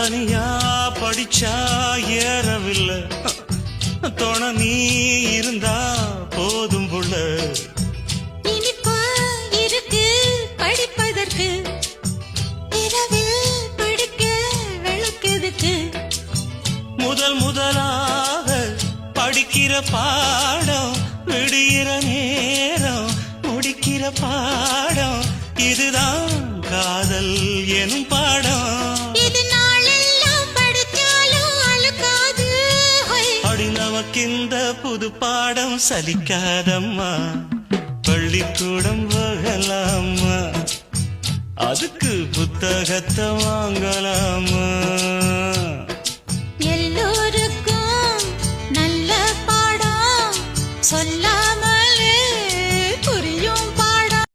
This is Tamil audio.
தனியா படிச்சா ஏறவில்லை, துணை நீ இருந்தா போதும் புள்ள. இனிப்பா இருக்கு படிப்பதற்கு, இரவில் படிக்க விளக்குதுக்கு. முதலாக படிக்கிற பாடம், விடுகிற நேரம் முடிக்கிற பாடம், இதுதான் காதல் எனும் பாடம். இது நாளெல்லாம் படிச்சாலும் அழுக்காது. அடி நமக்கிந்த புது பாடம் சலிக்காதம்மா, பள்ளிக்கூடம் போகலாமா, அதுக்கு புத்தகத்தை வாங்கலாமா.